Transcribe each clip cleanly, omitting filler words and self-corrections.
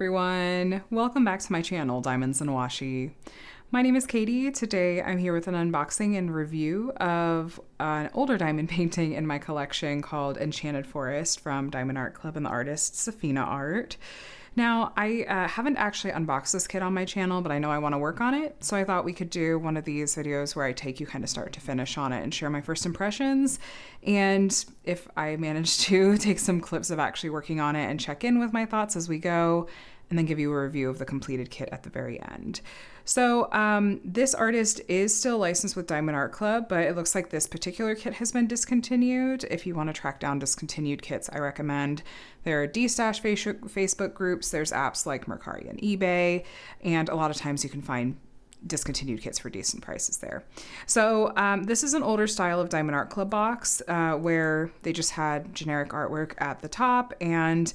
everyone. Welcome back to my channel, Diamonds and Washi. My name is Katie. Today I'm here with an unboxing and review of an older diamond painting in my collection called Enchanted Forest from Diamond Art Club and the artist Saphina Art. Now, I haven't actually unboxed this kit on my channel, but I know I want to work on it, so I thought we could do one of these videos where I take you kind of start to finish on it and share my first impressions, and if I manage to take some clips of actually working on it and check in with my thoughts as we go, and then give you a review of the completed kit at the very end. So this artist is still licensed with Diamond Art Club, but it looks like this particular kit has been discontinued. If you want to track down discontinued kits, I recommend. There are destash Facebook groups, there's apps like Mercari and eBay, and a lot of times you can find discontinued kits for decent prices there. So this is an older style of Diamond Art Club box where they just had generic artwork at the top, and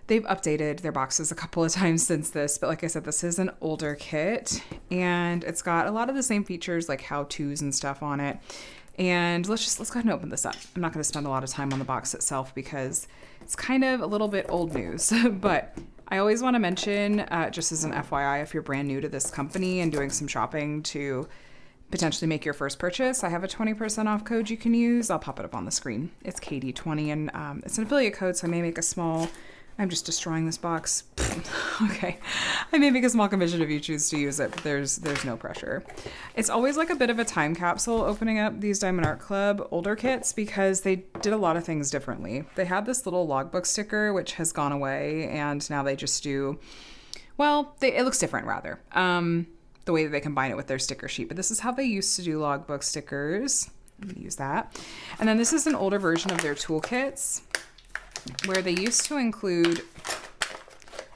they've updated their boxes a couple of times since this, but like I said, this is an older kit and it's got a lot of the same features like how-tos and stuff on it. And let's go ahead and open this up. I'm not going to spend a lot of time on the box itself because it's kind of a little bit old news, but I always want to mention, just as an FYI, if you're brand new to this company and doing some shopping to potentially make your first purchase, I have a 20% off code you can use. I'll pop it up on the screen. It's Katie20 and it's an affiliate code, so I may make a small... I'm just destroying this box. Okay. I may make a small commission if you choose to use it, but there's no pressure. It's always like a bit of a time capsule opening up these Diamond Art Club older kits because they did a lot of things differently. They had this little logbook sticker, which has gone away, and now they just do, well, it looks different rather. The way that they combine it with their sticker sheet, but this is how they used to do logbook stickers. I'm gonna use that. And then this is an older version of their toolkits, where they used to include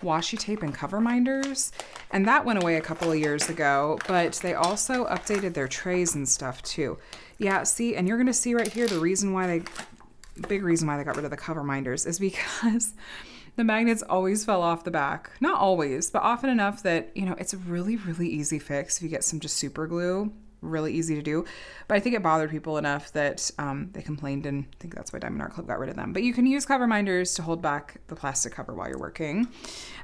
washi tape and cover minders, and that went away a couple of years ago, but they also updated their trays and stuff too. Yeah, see, and you're gonna see right here the big reason why they got rid of the cover minders is because the magnets always fell off the back. Not always, but often enough that, you know, it's a really, really easy fix if you get some just super glue. Really easy to do, but I think it bothered people enough that they complained, and I think that's why Diamond Art Club got rid of them. But you can use cover minders to hold back the plastic cover while you're working.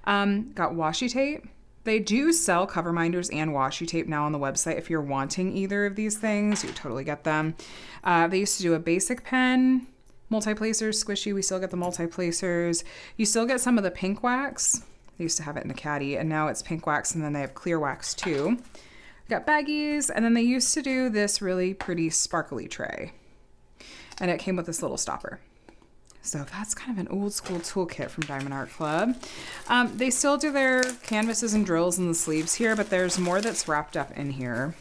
Got washi tape. They do sell cover minders and washi tape now on the website. If you're wanting either of these things, you totally get them. They used to do a basic pen, multi-placers, squishy. We still get the multi-placers. You still get some of the pink wax. They used to have it in a caddy, and now it's pink wax, and then they have clear wax too. Got baggies, and then they used to do this really pretty sparkly tray, and it came with this little stopper. So that's kind of an old school toolkit from Diamond Art Club. They still do their canvases and drills in the sleeves here, but there's more that's wrapped up in here.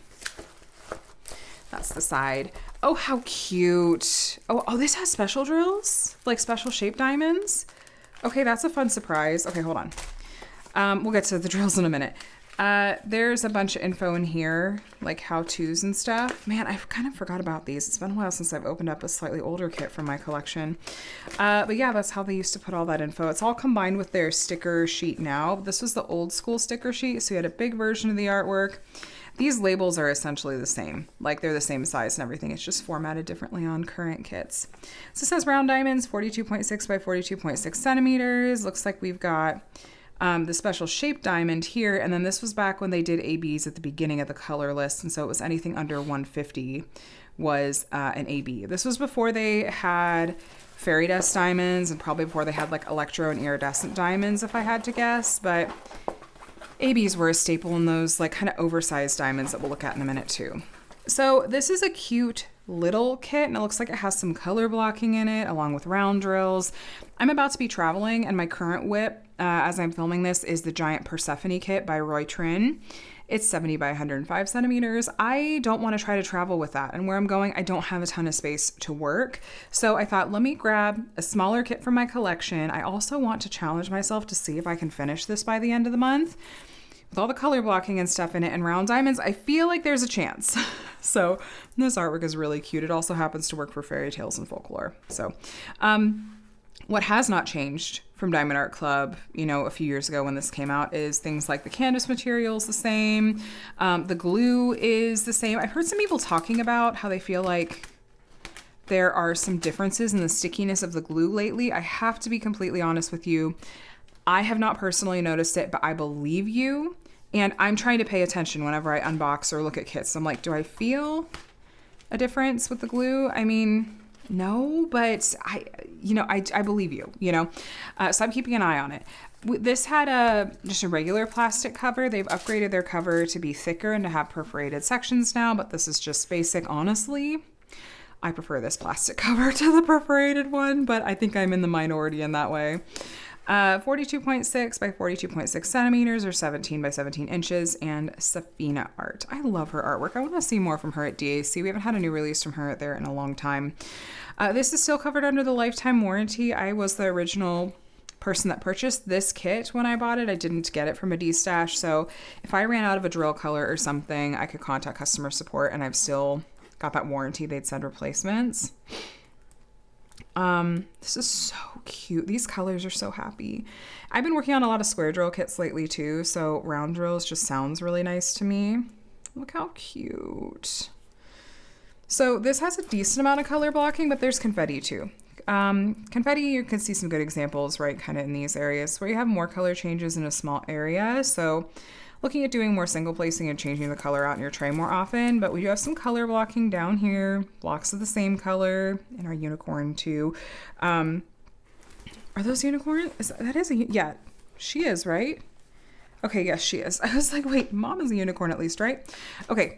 That's the side. Oh, how cute. Oh, this has special drills, like special shaped diamonds. Okay, that's a fun surprise. Okay, hold on. We'll get to the drills in a minute. There's a bunch of info in here, like how-tos and stuff. Man, I've kind of forgot about these. It's been a while since I've opened up a slightly older kit from my collection. But yeah, that's how they used to put all that info. It's all combined with their sticker sheet now. This was the old school sticker sheet, so you had a big version of the artwork. These labels are essentially the same. Like, they're the same size and everything. It's just formatted differently on current kits. So this has round diamonds, 42.6 by 42.6 centimeters. Looks like we've got the special shaped diamond here, and then this was back when they did ABs at the beginning of the color list, and so it was anything under 150 was an AB. This was before they had fairy dust diamonds, and probably before they had like electro and iridescent diamonds, if I had to guess, but ABs were a staple in those like kind of oversized diamonds that we'll look at in a minute too. So this is a cute little kit, and it looks like it has some color blocking in it along with round drills. I'm about to be traveling, and my current whip as I'm filming this is the giant Persephone kit by Roy Trin. It's 70 by 105 centimeters. I don't want to try to travel with that, and where I'm going I don't have a ton of space to work, so I thought let me grab a smaller kit from my collection. I also want to challenge myself to see if I can finish this by the end of the month. With all the color blocking and stuff in it and round diamonds, I feel like there's a chance. So this artwork is really cute. It also happens to work for fairy tales and folklore. So what has not changed from Diamond Art Club, you know, a few years ago when this came out, is things like the canvas material is the same. The glue is the same. I've heard some people talking about how they feel like there are some differences in the stickiness of the glue lately. I have to be completely honest with you. I have not personally noticed it, but I believe you. And I'm trying to pay attention whenever I unbox or look at kits. I'm like, do I feel a difference with the glue? I mean, no, but I believe you, so I'm keeping an eye on it. This had just a regular plastic cover. They've upgraded their cover to be thicker and to have perforated sections now, but this is just basic. Honestly, I prefer this plastic cover to the perforated one, but I think I'm in the minority in that way. 42.6 by 42.6 centimeters or 17 by 17 inches, and Saphina Art. I love her artwork. I want to see more from her at DAC. We haven't had a new release from her there in a long time. This is still covered under the lifetime warranty. I was the original person that purchased this kit when I bought it. I didn't get it from a destash, so if I ran out of a drill color or something, I could contact customer support, and I've still got that warranty. They'd send replacements. This is so cute. These colors are so happy. I've been working on a lot of square drill kits lately too, so round drills just sounds really nice to me. Look how cute. So this has a decent amount of color blocking, but there's confetti too. Confetti, you can see some good examples, right, kind of in these areas where you have more color changes in a small area. So looking at doing more single placing and changing the color out in your tray more often, but we do have some color blocking down here, blocks of the same color in our unicorn too. Are those unicorn? Yeah, she is, right? Okay, yes, she is. I was like, wait, mom is a unicorn at least, right? Okay,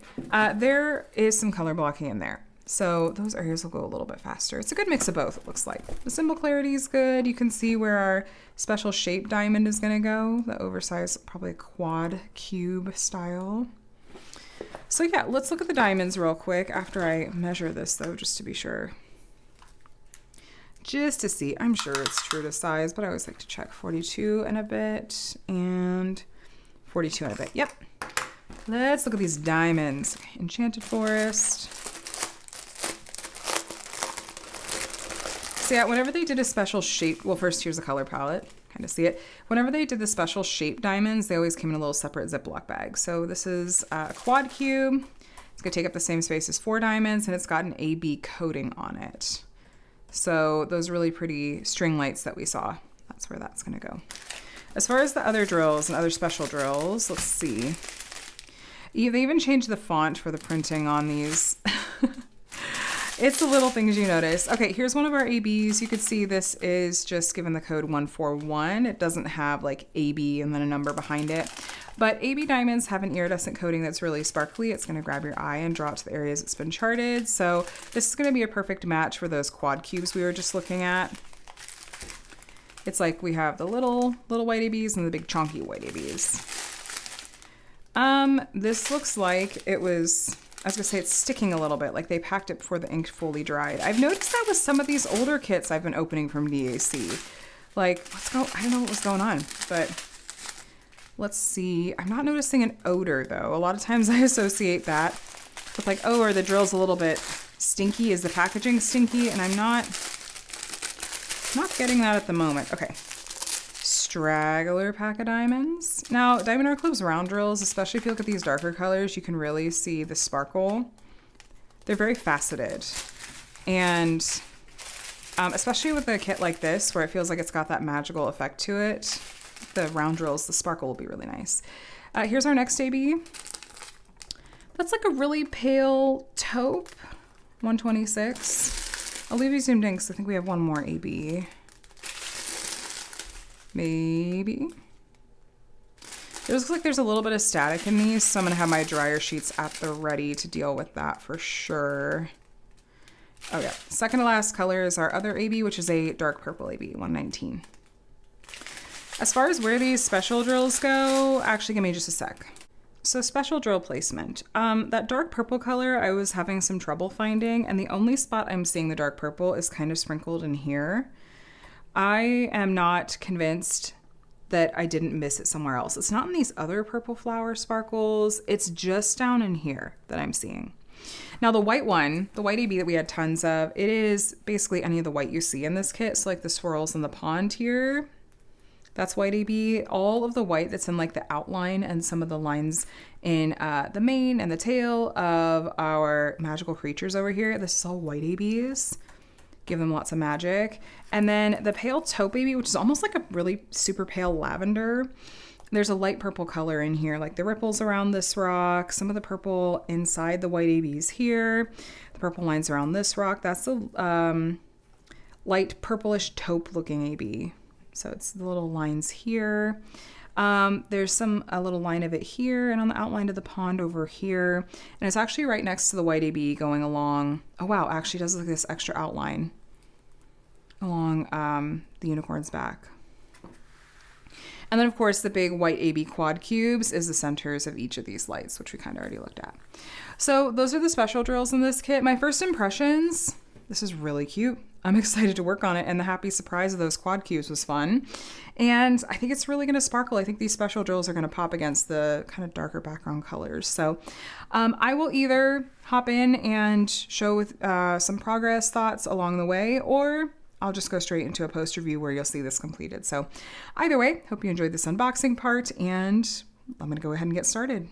there is some color blocking in there. So those areas will go a little bit faster. It's a good mix of both, it looks like. The symbol clarity is good. You can see where our special shape diamond is gonna go. The oversized, probably quad cube style. So yeah, let's look at the diamonds real quick after I measure this though, just to be sure. Just to see, I'm sure it's true to size, but I always like to check 42 and a bit and 42 and a bit. Yep. Let's look at these diamonds. Enchanted Forest. So yeah, whenever they did a special shape, well, first here's the color palette, kind of see it. Whenever they did the special shape diamonds, they always came in a little separate Ziploc bag. So this is a quad cube. It's gonna take up the same space as 4 diamonds, and it's got an AB coating on it. So those really pretty string lights that we saw, that's where that's gonna go. As far as the other drills and other special drills, let's see. They even changed the font for the printing on these. It's the little things you notice. Okay, here's one of our ABs. You could see this is just given the code 141. It doesn't have like AB and then a number behind it. But AB diamonds have an iridescent coating that's really sparkly. It's gonna grab your eye and draw it to the areas it's been charted. So this is gonna be a perfect match for those quad cubes we were just looking at. It's like we have the little white ABs and the big chunky white ABs. This looks like it was, I was gonna say it's sticking a little bit, like they packed it before the ink fully dried. I've noticed that with some of these older kits I've been opening from DAC. Like, I don't know what was going on, but let's see. I'm not noticing an odor though. A lot of times I associate that with like, oh, are the drills a little bit stinky? Is the packaging stinky? And I'm not getting that at the moment. Okay. Straggler pack of diamonds. Now, Diamond Art Club's round drills, especially if you look at these darker colors, you can really see the sparkle. They're very faceted. And especially with a kit like this, where it feels like it's got that magical effect to it, the round drills, the sparkle will be really nice. Here's our next AB. That's like a really pale taupe, 126. I'll leave you zoomed in because I think we have one more AB. Maybe. It looks like there's a little bit of static in these, so I'm gonna have my dryer sheets at the ready to deal with that for sure. Oh yeah, second to last color is our other AB, which is a dark purple AB, 119. As far as where these special drills go, actually give me just a sec. So special drill placement. That dark purple color I was having some trouble finding, and the only spot I'm seeing the dark purple is kind of sprinkled in here. I am not convinced that I didn't miss it somewhere else. It's not in these other purple flower sparkles. It's just down in here that I'm seeing. Now the white one, the white AB that we had tons of, it is basically any of the white you see in this kit. So like the swirls in the pond here, that's white AB. All of the white that's in like the outline and some of the lines in the mane and the tail of our magical creatures over here, this is all white ABs. give them lots of magic. And then the pale taupe baby, which is almost like a really super pale lavender. There's a light purple color in here, like the ripples around this rock, some of the purple inside the white ABs here, the purple lines around this rock. That's the light purplish taupe looking AB. So it's the little lines here. There's a little line of it here and on the outline of the pond over here. And it's actually right next to the white AB going along. Oh wow, actually does look like this extra outline along the unicorn's back. And then of course the big white AB quad cubes is the centers of each of these lights, which we kind of already looked at. So those are the special drills in this kit. My first impressions, this is really cute. I'm excited to work on it, and the happy surprise of those quad cubes was fun. And I think it's really going to sparkle. I think these special drills are going to pop against the kind of darker background colors. So I will either hop in and show with some progress thoughts along the way, or I'll just go straight into a post review where you'll see this completed. So either way, hope you enjoyed this unboxing part, and I'm going to go ahead and get started.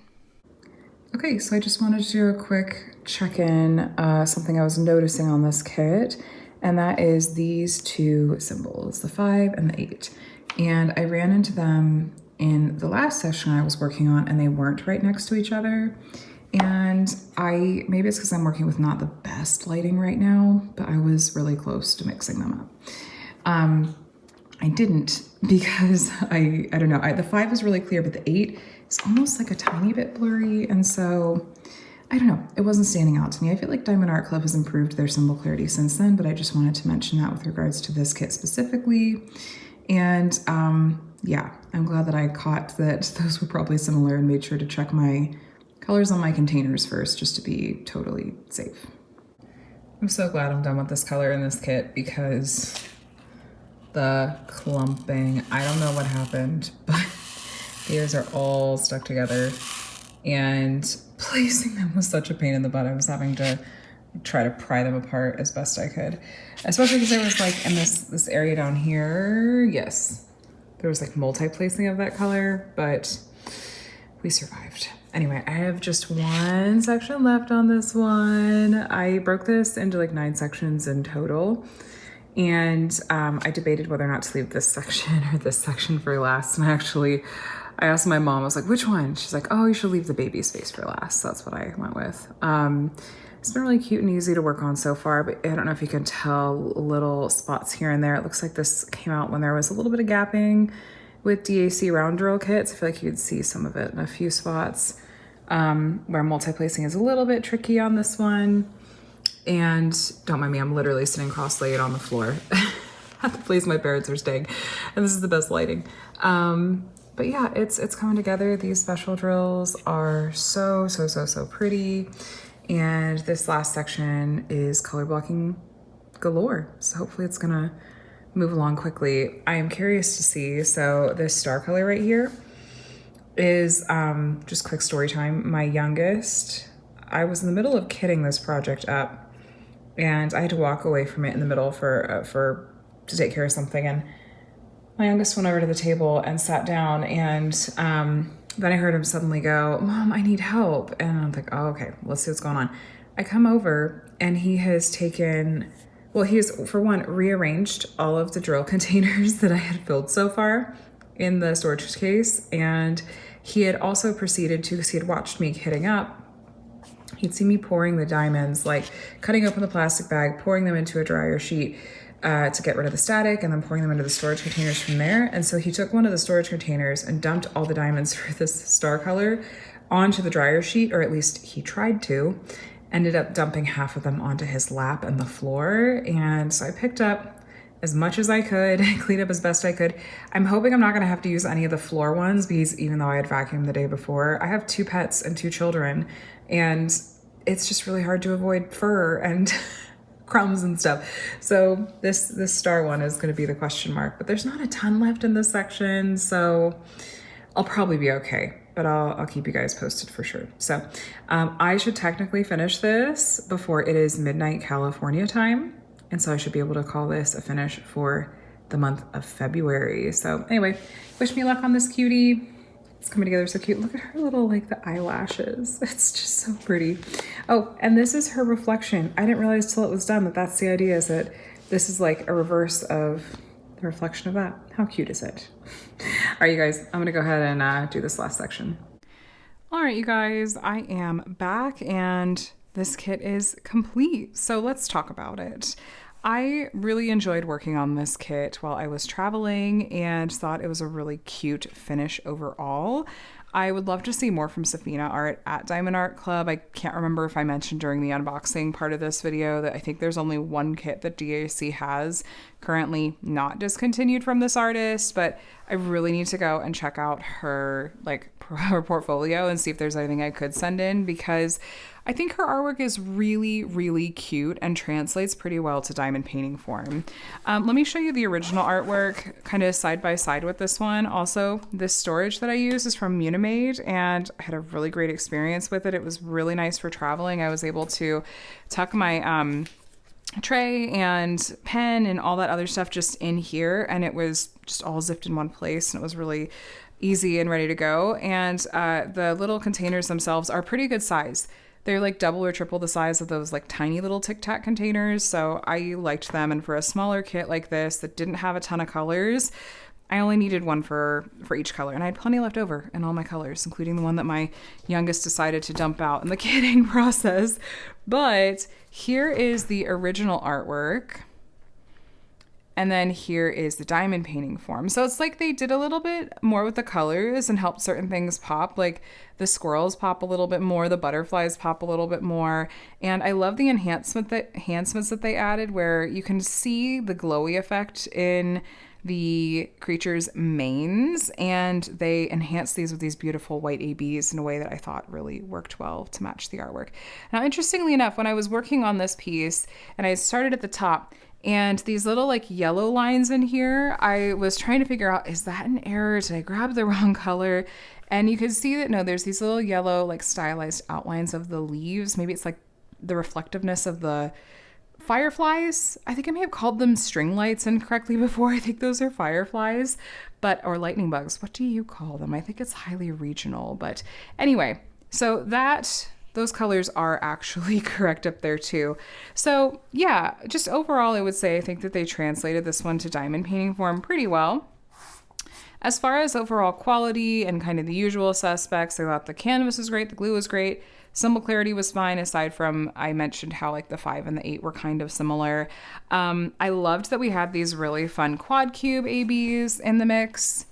Okay, so I just wanted to do a quick check-in, something I was noticing on this kit, and that is these two symbols, the 5 and the 8. And I ran into them in the last session I was working on, and they weren't right next to each other. And maybe it's because I'm working with not the best lighting right now, but I was really close to mixing them up. I didn't because I don't know, the 5 is really clear, but the 8 is almost like a tiny bit blurry. And so I don't know, it wasn't standing out to me. I feel like Diamond Art Club has improved their symbol clarity since then, but I just wanted to mention that with regards to this kit specifically. And yeah, I'm glad that I caught that those were probably similar and made sure to check my colors on my containers first, just to be totally safe. I'm so glad I'm done with this color in this kit because the clumping, I don't know what happened, but these are all stuck together, and placing them was such a pain in the butt. I was having to try to pry them apart as best I could, especially because there was like in this area down here, yes, there was like multi-placing of that color, but we survived. Anyway, I have just one section left on this one. I broke this into like 9 sections in total. And I debated whether or not to leave this section or this section for last. And I asked my mom, I was like, which one? She's like, oh, you should leave the baby space for last. So that's what I went with. It's been really cute and easy to work on so far, but I don't know if you can tell little spots here and there. It looks like this came out when there was a little bit of gapping with DAC round drill kits. I feel like you could see some of it in a few spots where multi-placing is a little bit tricky on this one. And don't mind me, I'm literally sitting cross-legged on the floor at the place my parents are staying, and this is the best lighting. But yeah, it's coming together. These special drills are so pretty. And this last section is color blocking galore. So hopefully it's gonna move along quickly. I am curious to see, so this star color right here is, just quick story time. My youngest, I was in the middle of kitting this project up, and I had to walk away from it in the middle to take care of something. And my youngest went over to the table and sat down, and then I heard him suddenly go, Mom, I need help. And I'm like, oh, okay, let's see what's going on. I come over, and he has taken, well, he has, for one, rearranged all of the drill containers that I had filled so far in the storage case. And he had also proceeded to, because he had watched me hitting up, he'd seen me pouring the diamonds, like cutting open the plastic bag, pouring them into a dryer sheet to get rid of the static, and then pouring them into the storage containers from there. And so he took one of the storage containers and dumped all the diamonds for this star color onto the dryer sheet, or at least he tried to, ended up dumping half of them onto his lap and the floor. And so I picked up as much as I could, cleaned up as best I could. I'm hoping I'm not gonna have to use any of the floor ones, because even though I had vacuumed the day before, I have 2 pets and 2 children, and it's just really hard to avoid fur and crumbs and stuff. So this star one is gonna be the question mark, but there's not a ton left in this section, so I'll probably be okay, but I'll keep you guys posted for sure. So I should technically finish this before it is midnight California time. And so I should be able to call this a finish for the month of February. So anyway, wish me luck on this cutie. It's coming together so cute. Look at her little, like, the eyelashes. It's just so pretty. Oh, and this is her reflection. I didn't realize till it was done that that's the idea, is that this is like a reverse of the reflection of that. How cute is it? All right, you guys, I'm gonna go ahead and do this last section. All right, you guys, I am back and this kit is complete. So let's talk about it. I really enjoyed working on this kit while I was traveling and thought it was a really cute finish overall. I would love to see more from Saphina Art at Diamond Art Club. I can't remember if I mentioned during the unboxing part of this video that I think there's only one kit that DAC has currently not discontinued from this artist, but I really need to go and check out her her portfolio and see if there's anything I could send in, because I think her artwork is really, really cute and translates pretty well to diamond painting form. Let me show you the original artwork kind of side by side with this one. Also, this storage that I use is from Munimade and I had a really great experience with it. It was really nice for traveling. I was able to tuck my tray and pen and all that other stuff just in here, and it was just all zipped in one place, and it was really easy and ready to go. And the little containers themselves are pretty good size. They're like double or triple the size of those like tiny little Tic Tac containers, so I liked them. And for a smaller kit like this that didn't have a ton of colors, I only needed one for each color, and I had plenty left over in all my colors, including the one that my youngest decided to dump out in the kitting process. But here is the original artwork, and then here is the diamond painting form. So it's like they did a little bit more with the colors and helped certain things pop, like the squirrels pop a little bit more, the butterflies pop a little bit more. And I love the enhancements that they added, where you can see the glowy effect in the creature's manes, and they enhanced these with these beautiful white ABs in a way that I thought really worked well to match the artwork. Now, interestingly enough, when I was working on this piece, and I started at the top, and these little like yellow lines in here, I was trying to figure out, is that an error? Did I grab the wrong color? And you can see that, no, there's these little yellow like stylized outlines of the leaves. Maybe it's like the reflectiveness of the fireflies. I think I may have called them string lights incorrectly before. I think those are fireflies, or lightning bugs. What do you call them? I think it's highly regional. But anyway, so those colors are actually correct up there too. So yeah, just overall, I would say I think that they translated this one to diamond painting form pretty well. As far as overall quality and kind of the usual suspects, I thought the canvas was great, the glue was great, symbol clarity was fine, aside from I mentioned how like the 5 and the 8 were kind of similar. I loved that we had these really fun quad cube ABs in the mix.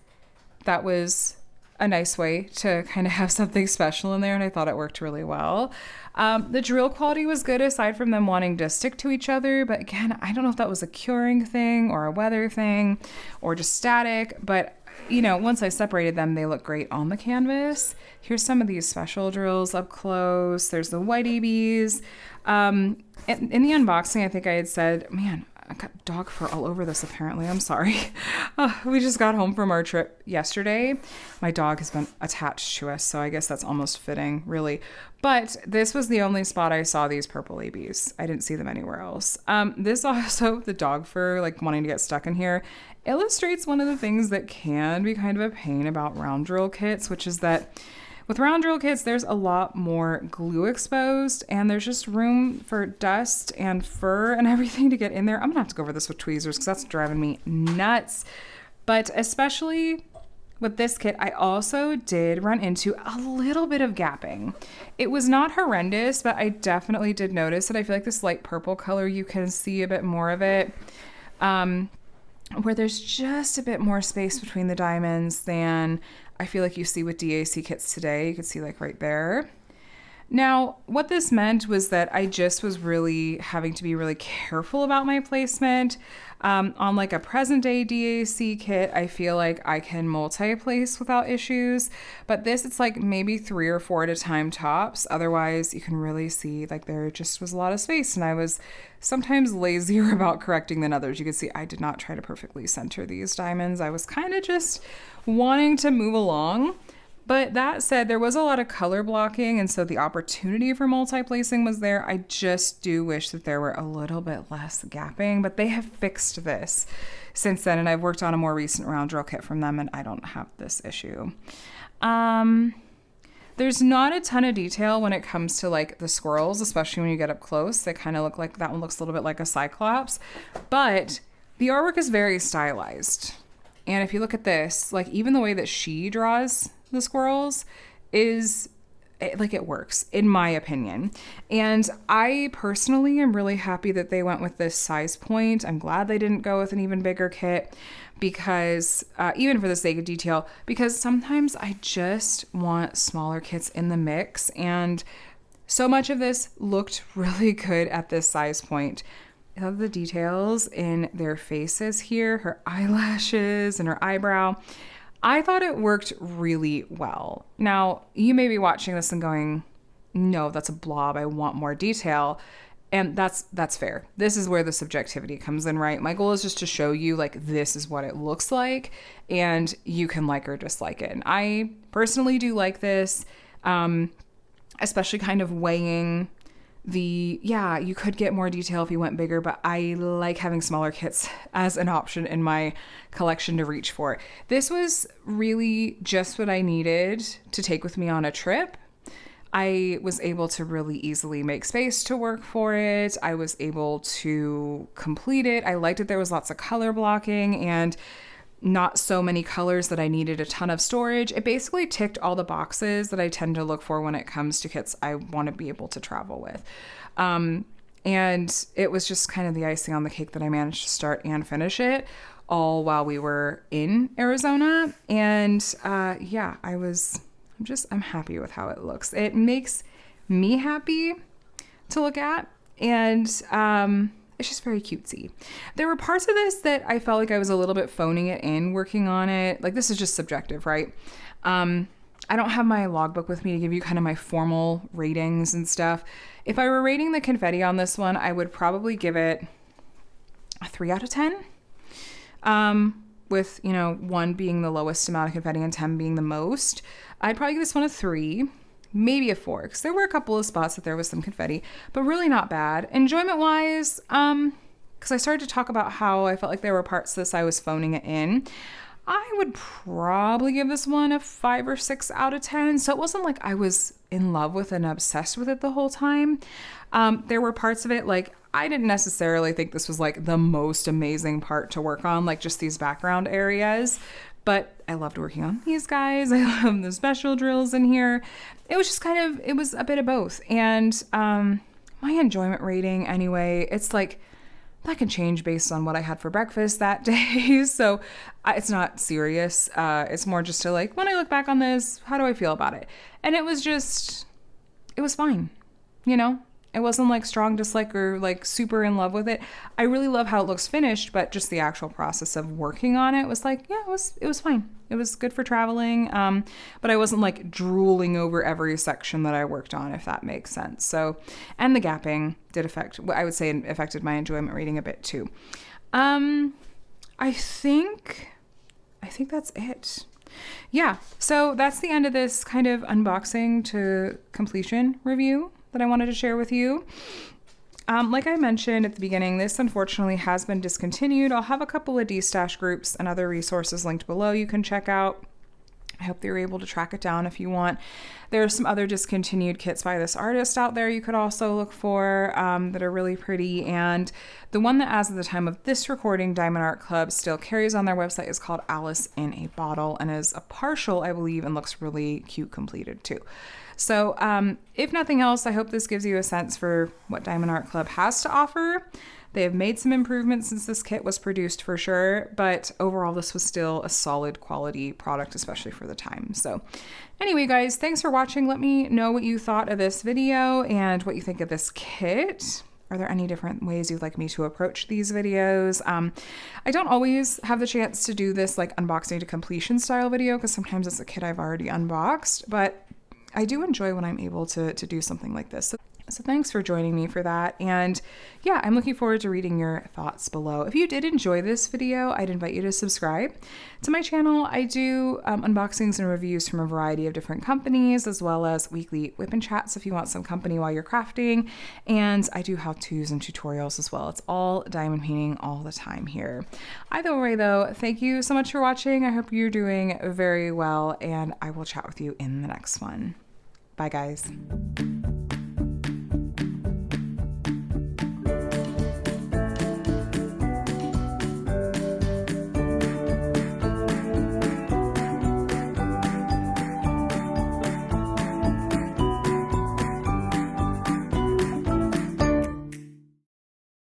That was a nice way to kind of have something special in there, and I thought it worked really well. The drill quality was good, aside from them wanting to stick to each other, but again, I don't know if that was a curing thing or a weather thing or just static, but you know, once I separated them, they look great on the canvas. Here's some of these special drills up close. There's the white ABs. In the unboxing, I think I had said, man, I got dog fur all over this apparently. I'm sorry. We just got home from our trip yesterday. My dog has been attached to us, so I guess that's almost fitting, really. But this was the only spot I saw these purple ABs. I didn't see them anywhere else. This also, the dog fur, like wanting to get stuck in here, illustrates one of the things that can be kind of a pain about round drill kits, which is that with round drill kits, there's a lot more glue exposed, and there's just room for dust and fur and everything to get in there. I'm gonna have to go over this with tweezers because that's driving me nuts. But especially with this kit, I also did run into a little bit of gapping. It was not horrendous, but I definitely did notice that I feel like this light purple color, you can see a bit more of it. Where there's just a bit more space between the diamonds than I feel like you see with DAC kits today. You can see like right there. Now, what this meant was that I just was really having to be really careful about my placement. On like a present day DAC kit, I feel like I can multi-place without issues, but this, it's like maybe 3 or 4 at a time tops. Otherwise, you can really see like there just was a lot of space, and I was sometimes lazier about correcting than others. You can see I did not try to perfectly center these diamonds. I was kind of just wanting to move along. But that said, there was a lot of color blocking, and so the opportunity for multi-placing was there. I just do wish that there were a little bit less gapping, but they have fixed this since then, and I've worked on a more recent round drill kit from them, and I don't have this issue. There's not a ton of detail when it comes to like the squirrels, especially when you get up close. They kind of look like, that one looks a little bit like a cyclops, but the artwork is very stylized. And if you look at this, like even the way that she draws the squirrels is like, it works in my opinion. And I personally am really happy that they went with this size point. I'm glad they didn't go with an even bigger kit, because even for the sake of detail, because sometimes I just want smaller kits in the mix, and so much of this looked really good at this size point. I love the details in their faces here, her eyelashes and her eyebrow. I thought it worked really well. Now, you may be watching this and going, no, that's a blob. I want more detail. And that's fair. This is where the subjectivity comes in, right? My goal is just to show you like this is what it looks like, and you can like or dislike it. And I personally do like this, especially kind of weighing yeah, you could get more detail if you went bigger, but I like having smaller kits as an option in my collection to reach for. This was really just what I needed to take with me on a trip. I was able to really easily make space to work for it. I was able to complete it. I liked that there was lots of color blocking and not so many colors that I needed a ton of storage. It basically ticked all the boxes that I tend to look for when it comes to kits I want to be able to travel with. And it was just kind of the icing on the cake that I managed to start and finish it all while we were in Arizona. And yeah, I'm happy with how it looks. It makes me happy to look at, and it's just very cutesy. There were parts of this that I felt like I was a little bit phoning it in working on it. Like, this is just subjective, right? I don't have my logbook with me to give you kind of my formal ratings and stuff. If I were rating the confetti on this one, I would probably give it a 3 out of 10. With, 1 being the lowest amount of confetti and 10 being the most. I'd probably give this one a 3. Maybe a 4, because there were a couple of spots that there was some confetti, but really not bad. Enjoyment wise, because I started to talk about how I felt like there were parts of this I was phoning it in. I would probably give this one a 5 or 6 out of 10. So it wasn't like I was in love with and obsessed with it the whole time. There were parts of it, like, I didn't necessarily think this was like the most amazing part to work on, like just these background areas. But I loved working on these guys. I love the special drills in here. It was just it was a bit of both. And my enjoyment rating anyway, it's like, that can change based on what I had for breakfast that day. So it's not serious. It's more just to like, when I look back on this, how do I feel about it? And it was fine. It wasn't like strong dislike or like super in love with it. I really love how it looks finished, but just the actual process of working on it was like, yeah, it was fine. It was good for traveling. But I wasn't like drooling over every section that I worked on, if that makes sense. So, and the gapping affected my enjoyment rating a bit too. I think that's it. Yeah. So that's the end of this kind of unboxing to completion review that I wanted to share with you. Like I mentioned at the beginning, this unfortunately has been discontinued. I'll have a couple of destash groups and other resources linked below you can check out. I hope you're able to track it down if you want. There are some other discontinued kits by this artist out there you could also look for that are really pretty. And the one that, as of the time of this recording, Diamond Art Club still carries on their website is called Alice in a Bottle, and is a partial, I believe, and looks really cute completed too. So if nothing else, I hope this gives you a sense for what Diamond Art Club has to offer. They have made some improvements since this kit was produced for sure, but overall this was still a solid quality product, especially for the time. So anyway, guys, thanks for watching. Let me know what you thought of this video and what you think of this kit. Are there any different ways you'd like me to approach these videos? I don't always have the chance to do this like unboxing to completion style video, because sometimes it's a kit I've already unboxed, but I do enjoy when I'm able to do something like this. So thanks for joining me for that. And yeah, I'm looking forward to reading your thoughts below. If you did enjoy this video, I'd invite you to subscribe to my channel. I do unboxings and reviews from a variety of different companies, as well as weekly whip and chats if you want some company while you're crafting. And I do how-tos and tutorials as well. It's all diamond painting all the time here. Either way though, thank you so much for watching. I hope you're doing very well, and I will chat with you in the next one. Bye, guys.